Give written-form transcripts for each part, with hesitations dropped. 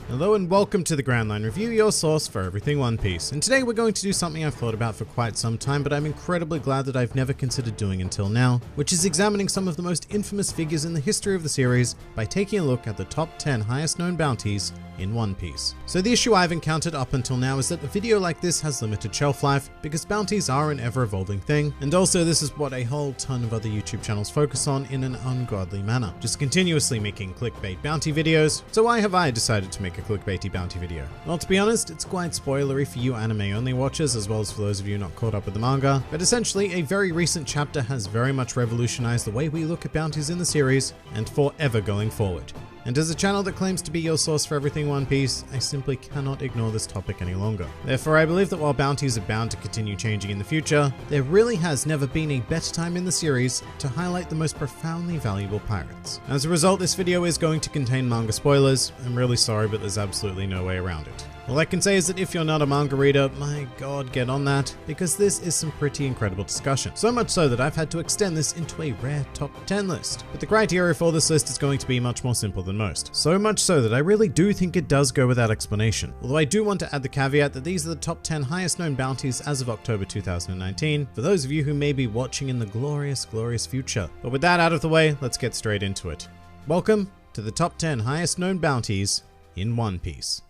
Hello and welcome to the Grand Line Review, your source for everything One Piece. And today we're going to do something I've thought about for quite some time, but I'm incredibly glad that I've never considered doing until now, which is examining some of the most infamous figures in the history of the series by taking a look at the top 10 highest known bounties in One Piece. So the issue I've encountered up until now is that a video like this has limited shelf life because bounties are an ever-evolving thing, and also this is what a whole ton of other YouTube channels focus on in an ungodly manner, just continuously making clickbait bounty videos. So why have I decided to make a clickbaity bounty video? Well, to be honest, it's quite spoilery for you anime-only watchers as well as for those of you not caught up with the manga, but essentially a very recent chapter has very much revolutionized the way we look at bounties in the series and forever going forward. And as a channel that claims to be your source for everything One Piece, I simply cannot ignore this topic any longer. Therefore, I believe that while bounties are bound to continue changing in the future, there really has never been a better time in the series to highlight the most profoundly valuable pirates. As a result, this video is going to contain manga spoilers. I'm really sorry, but there's absolutely no way around it. All I can say is that if you're not a manga reader, my god, get on that, because this is some pretty incredible discussion. So much so that I've had to extend this into a rare top 10 list. But the criteria for this list is going to be much more simple than most. So much so that I really do think it does go without explanation. Although I do want to add the caveat that these are the top 10 highest known bounties as of October 2019, for those of you who may be watching in the glorious, glorious future. But with that out of the way, let's get straight into it. Welcome to the top 10 highest known bounties in One Piece.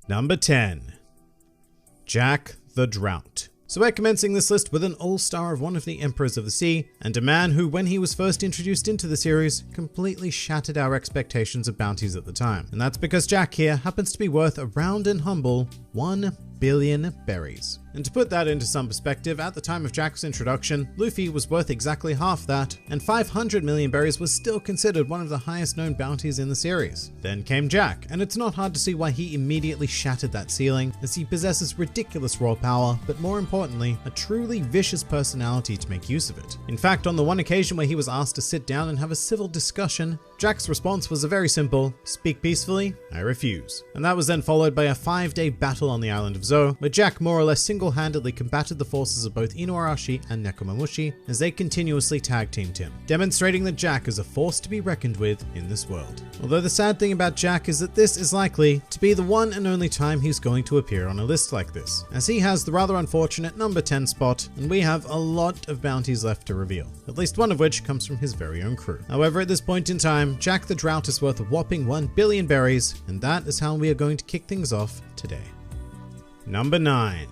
Number 10. Jack the Drought. So we're commencing this list with an all-star of one of the Emperors of the Sea, and a man who, when he was first introduced into the series, completely shattered our expectations of bounties at the time. And that's because Jack here happens to be worth a round and humble 1 billion berries. And to put that into some perspective, at the time of Jack's introduction, Luffy was worth exactly half that, and 500 million berries was still considered one of the highest known bounties in the series. Then came Jack, and it's not hard to see why he immediately shattered that ceiling, as he possesses ridiculous raw power, but more importantly, a truly vicious personality to make use of it. In fact, on the one occasion where he was asked to sit down and have a civil discussion, Jack's response was a very simple, "Speak peacefully, I refuse." And that was then followed by a 5-day battle on the island of Zou, where Jack more or less single-handedly combated the forces of both Inuarashi and Nekomamushi as they continuously tag-teamed him, demonstrating that Jack is a force to be reckoned with in this world. Although the sad thing about Jack is that this is likely to be the one and only time he's going to appear on a list like this, as he has the rather unfortunate number 10 spot, and we have a lot of bounties left to reveal, at least one of which comes from his very own crew. However, at this point in time, Jack the Drought is worth a whopping 1 billion berries, and that is how we are going to kick things off today. Number 9.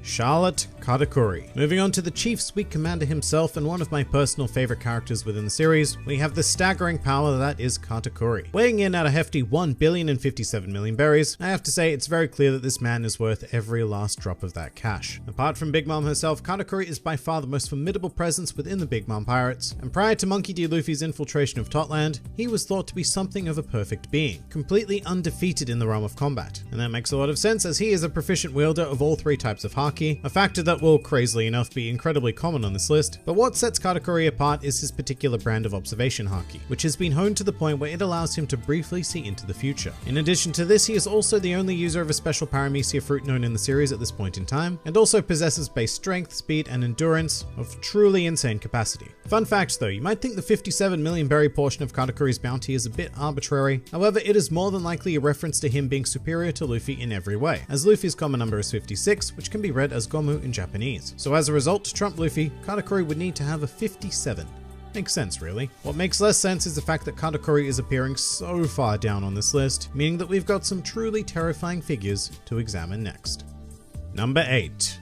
Charlotte Katakuri. Moving on to the Chief Sweet Commander himself and one of my personal favorite characters within the series, we have the staggering power that is Katakuri. Weighing in at a hefty 1,057 million berries, I have to say it's very clear that this man is worth every last drop of that cash. Apart from Big Mom herself, Katakuri is by far the most formidable presence within the Big Mom pirates, and prior to Monkey D. Luffy's infiltration of Totland, he was thought to be something of a perfect being, completely undefeated in the realm of combat. And that makes a lot of sense as he is a proficient wielder of all 3 types of haki, a factor that will, crazily enough, be incredibly common on this list. But what sets Katakuri apart is his particular brand of observation haki, which has been honed to the point where it allows him to briefly see into the future. In addition to this, he is also the only user of a special paramecia fruit known in the series at this point in time, and also possesses base strength, speed, and endurance of truly insane capacity. Fun fact though, you might think the 57 million berry portion of Katakuri's bounty is a bit arbitrary. However, it is more than likely a reference to him being superior to Luffy in every way, as Luffy's common number is 56, which can be read as Gomu in Japanese. So as a result, to trump Luffy, Katakuri would need to have a 57. Makes sense, really. What makes less sense is the fact that Katakuri is appearing so far down on this list, meaning that we've got some truly terrifying figures to examine next. Number 8.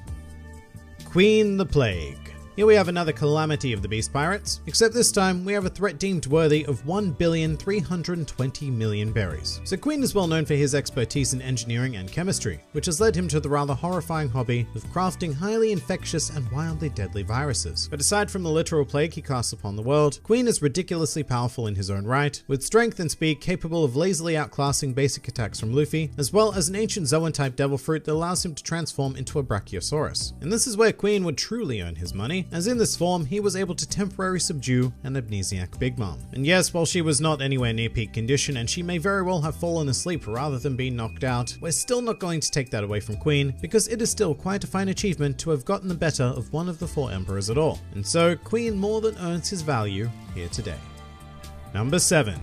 Queen the Plague. Here we have another calamity of the Beast Pirates, except this time we have a threat deemed worthy of 1,320 million berries. So Queen is well known for his expertise in engineering and chemistry, which has led him to the rather horrifying hobby of crafting highly infectious and wildly deadly viruses. But aside from the literal plague he casts upon the world, Queen is ridiculously powerful in his own right, with strength and speed capable of lazily outclassing basic attacks from Luffy, as well as an ancient Zoan-type devil fruit that allows him to transform into a Brachiosaurus. And this is where Queen would truly earn his money, as in this form, he was able to temporarily subdue an amnesiac Big Mom. And yes, while she was not anywhere near peak condition, and she may very well have fallen asleep rather than being knocked out, we're still not going to take that away from Queen, because it is still quite a fine achievement to have gotten the better of one of the 4 emperors at all. And so, Queen more than earns his value here today. Number 7.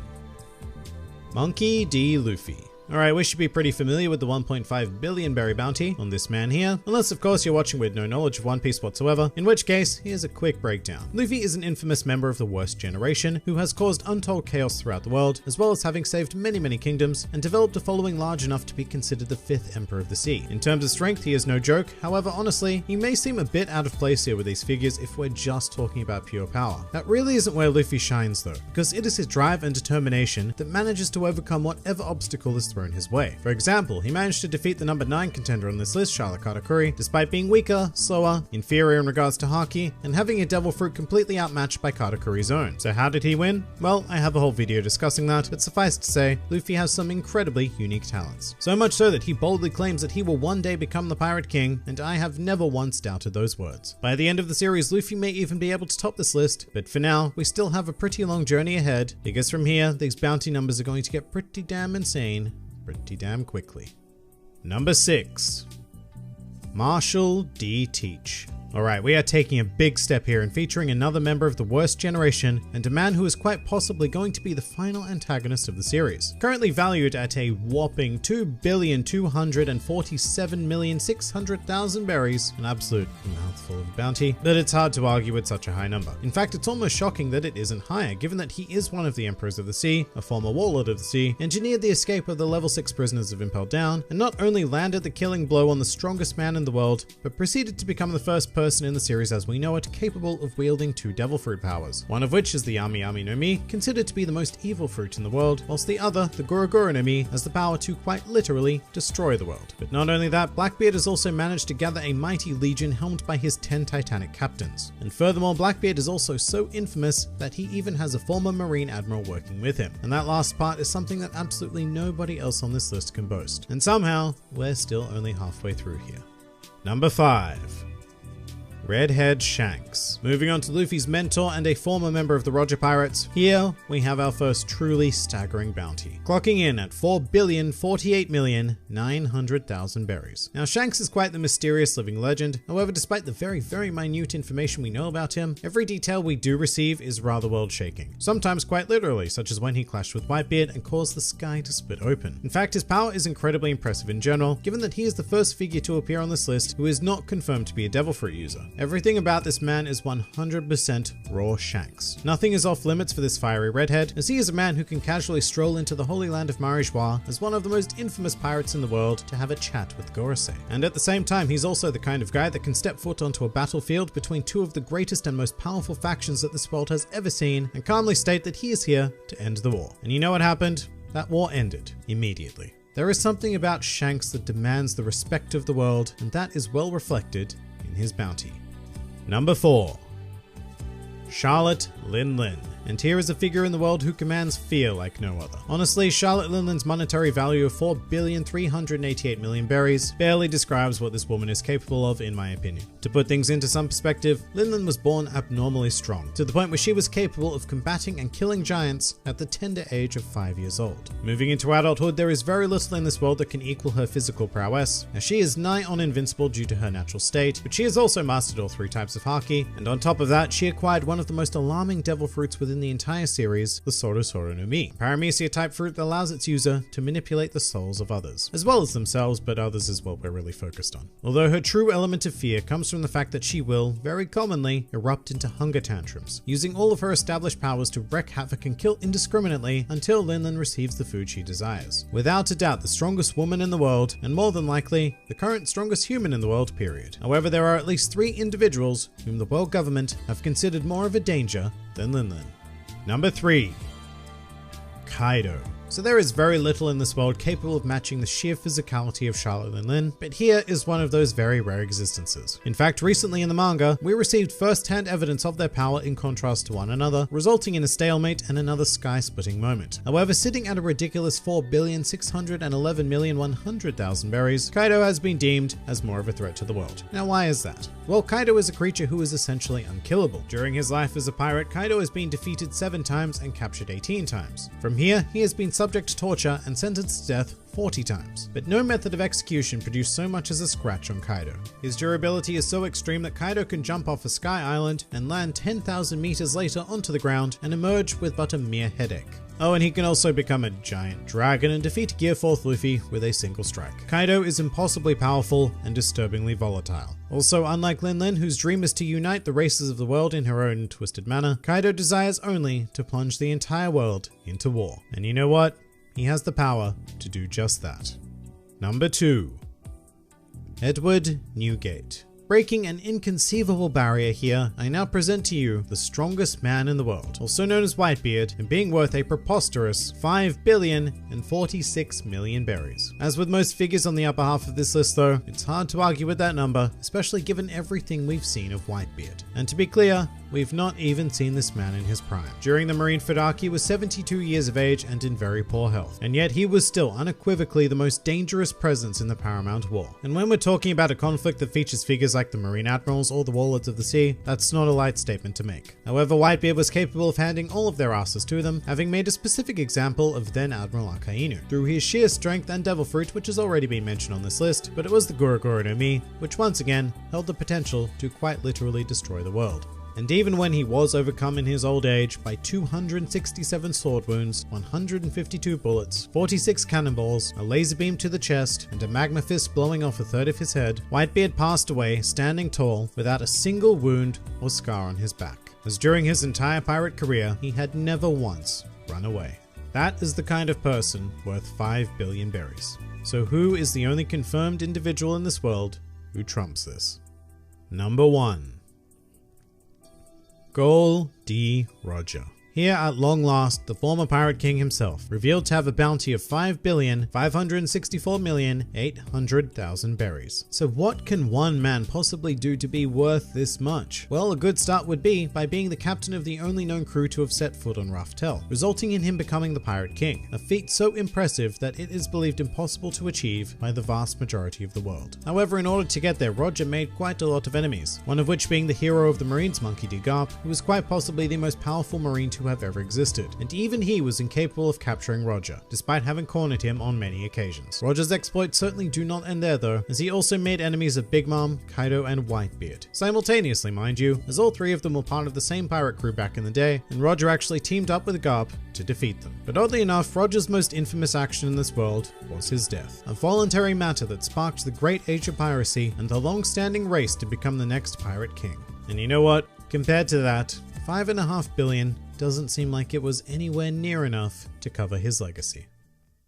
Monkey D. Luffy. Alright, we should be pretty familiar with the 1.5 billion berry bounty on this man here, unless of course you're watching with no knowledge of One Piece whatsoever, in which case, here's a quick breakdown. Luffy is an infamous member of the worst generation, who has caused untold chaos throughout the world, as well as having saved many kingdoms, and developed a following large enough to be considered the 5th Emperor of the Sea. In terms of strength, he is no joke, however honestly, he may seem a bit out of place here with these figures if we're just talking about pure power. That really isn't where Luffy shines though, because it is his drive and determination that manages to overcome whatever obstacle is thrown his way. For example, he managed to defeat the number 9 contender on this list, Charlotte Katakuri, despite being weaker, slower, inferior in regards to Haki, and having a devil fruit completely outmatched by Katakuri's own. So how did he win? Well, I have a whole video discussing that, but suffice to say, Luffy has some incredibly unique talents. So much so that he boldly claims that he will one day become the Pirate King, and I have never once doubted those words. By the end of the series, Luffy may even be able to top this list, but for now, we still have a pretty long journey ahead, because from here, these bounty numbers are going to get pretty damn insane pretty damn quickly. Number 6. Marshall D. Teach. Alright, we are taking a big step here and featuring another member of the worst generation and a man who is quite possibly going to be the final antagonist of the series. Currently valued at a whopping 2,247,600,000 berries, an absolute mouthful of bounty, but it's hard to argue with such a high number. In fact, it's almost shocking that it isn't higher, given that he is one of the Emperors of the Sea, a former warlord of the sea, engineered the escape of the level 6 prisoners of Impel Down, and not only landed the killing blow on the strongest man in the world, but proceeded to become the first person in the series as we know it capable of wielding 2 devil fruit powers, one of which is the Ami Ami no Mi, considered to be the most evil fruit in the world, whilst the other, the Gura Gura no Mi, has the power to quite literally destroy the world. But not only that, Blackbeard has also managed to gather a mighty legion helmed by his 10 Titanic captains. And furthermore, Blackbeard is also so infamous that he even has a former Marine Admiral working with him. And that last part is something that absolutely nobody else on this list can boast. And somehow, we're still only halfway through here. Number 5. Redhead Shanks. Moving on to Luffy's mentor and a former member of the Roger Pirates, here we have our first truly staggering bounty, clocking in at 4,048,900,000 berries. Now Shanks is quite the mysterious living legend, however despite the very minute information we know about him, every detail we do receive is rather world shaking, sometimes quite literally, such as when he clashed with Whitebeard and caused the sky to split open. In fact, his power is incredibly impressive in general, given that he is the first figure to appear on this list who is not confirmed to be a devil fruit user. Everything about this man is 100% raw Shanks. Nothing is off limits for this fiery redhead, as he is a man who can casually stroll into the holy land of Marijois as one of the most infamous pirates in the world to have a chat with Gorosei. And at the same time, he's also the kind of guy that can step foot onto a battlefield between 2 of the greatest and most powerful factions that this world has ever seen and calmly state that he is here to end the war. And you know what happened? That war ended immediately. There is something about Shanks that demands the respect of the world, and that is well reflected in his bounty. Number 4. Charlotte Lin. And here is a figure in the world who commands fear like no other. Honestly, Charlotte Linlin's monetary value of 4,388,000,000 berries barely describes what this woman is capable of in my opinion. To put things into some perspective, Linlin was born abnormally strong, to the point where she was capable of combating and killing giants at the tender age of 5 years old. Moving into adulthood, there is very little in this world that can equal her physical prowess, as she is nigh on invincible due to her natural state, but she has also mastered all 3 types of Haki, and on top of that, she acquired one of the most alarming devil fruits within the entire series, the Soro Soro no Mi, a paramecia type fruit that allows its user to manipulate the souls of others, as well as themselves, but others is what we're really focused on. Although her true element of fear comes from the fact that she will, very commonly, erupt into hunger tantrums, using all of her established powers to wreak havoc and kill indiscriminately until Linlin receives the food she desires. Without a doubt, the strongest woman in the world, and more than likely, the current strongest human in the world, period. However, there are at least 3 individuals whom the world government have considered more of a danger than Linlin. Number 3. Kaido. So there is very little in this world capable of matching the sheer physicality of Charlotte Lin, but here is one of those very rare existences. In fact, recently in the manga, we received first-hand evidence of their power in contrast to one another, resulting in a stalemate and another sky-splitting moment. However, sitting at a ridiculous 4,611,100,000 berries, Kaido has been deemed as more of a threat to the world. Now why is that? Well, Kaido is a creature who is essentially unkillable. During his life as a pirate, Kaido has been defeated 7 times and captured 18 times. From here, he has been subject to torture and sentenced to death 40 times. But no method of execution produced so much as a scratch on Kaido. His durability is so extreme that Kaido can jump off a sky island and land 10,000 meters later onto the ground and emerge with but a mere headache. Oh, and he can also become a giant dragon and defeat Gear 4th Luffy with a single strike. Kaido is impossibly powerful and disturbingly volatile. Also, unlike Lin Lin, whose dream is to unite the races of the world in her own twisted manner, Kaido desires only to plunge the entire world into war. And you know what? He has the power to do just that. Number 2. Edward Newgate. Breaking an inconceivable barrier here, I now present to you the strongest man in the world, also known as Whitebeard, and being worth a preposterous 5,046,000,000 berries. As with most figures on the upper half of this list though, it's hard to argue with that number, especially given everything we've seen of Whitebeard. And to be clear, we've not even seen this man in his prime. During the Marineford arc, he was 72 years of age and in very poor health, and yet he was still unequivocally the most dangerous presence in the Paramount War. And when we're talking about a conflict that features figures like the Marine Admirals or the Warlords of the Sea, that's not a light statement to make. However, Whitebeard was capable of handing all of their asses to them, having made a specific example of then Admiral Akainu, through his sheer strength and Devil Fruit, which has already been mentioned on this list, but it was the Guruguru no Mi, which once again held the potential to quite literally destroy the world. And even when he was overcome in his old age by 267 sword wounds, 152 bullets, 46 cannonballs, a laser beam to the chest, and a magma fist blowing off a third of his head, Whitebeard passed away standing tall without a single wound or scar on his back, as during his entire pirate career, he had never once run away. That is the kind of person worth 5 billion berries. So who is the only confirmed individual in this world who trumps this? Number 1. Gol D. Roger. Here at long last, the former Pirate King himself, revealed to have a bounty of 5,564,800,000 berries. So what can one man possibly do to be worth this much? Well, a good start would be by being the captain of the only known crew to have set foot on Raftel, resulting in him becoming the Pirate King, a feat so impressive that it is believed impossible to achieve by the vast majority of the world. However, in order to get there, Roger made quite a lot of enemies, one of which being the hero of the Marines, Monkey D. Garp, who was quite possibly the most powerful Marine to have ever existed, and even he was incapable of capturing Roger, despite having cornered him on many occasions. Roger's exploits certainly do not end there though, as he also made enemies of Big Mom, Kaido, and Whitebeard. Simultaneously, mind you, as all three of them were part of the same pirate crew back in the day, and Roger actually teamed up with Garp to defeat them. But oddly enough, Roger's most infamous action in this world was his death, a voluntary matter that sparked the great age of piracy and the long-standing race to become the next Pirate King. And you know what? Compared to that, 5.5 billion doesn't seem like it was anywhere near enough to cover his legacy.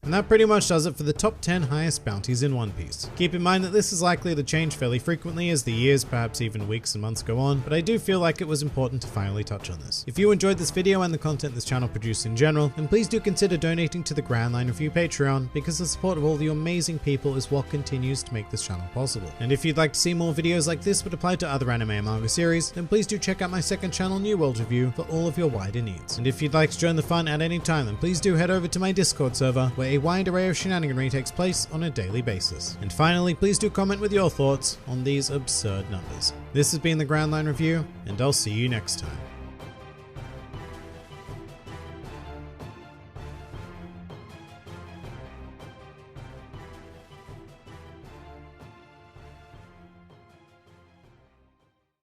And that pretty much does it for the top 10 highest bounties in One Piece. Keep in mind that this is likely to change fairly frequently as the years, perhaps even weeks and months go on, but I do feel like it was important to finally touch on this. If you enjoyed this video and the content this channel produces in general, then please do consider donating to the Grand Line Review Patreon, because the support of all the amazing people is what continues to make this channel possible. And if you'd like to see more videos like this but apply to other anime and manga series, then please do check out my second channel, New World Review, for all of your wider needs. And if you'd like to join the fun at any time, then please do head over to my Discord server, where a wide array of shenaniganry takes place on a daily basis. And finally, please do comment with your thoughts on these absurd numbers. This has been the Grand Line Review, and I'll see you next time.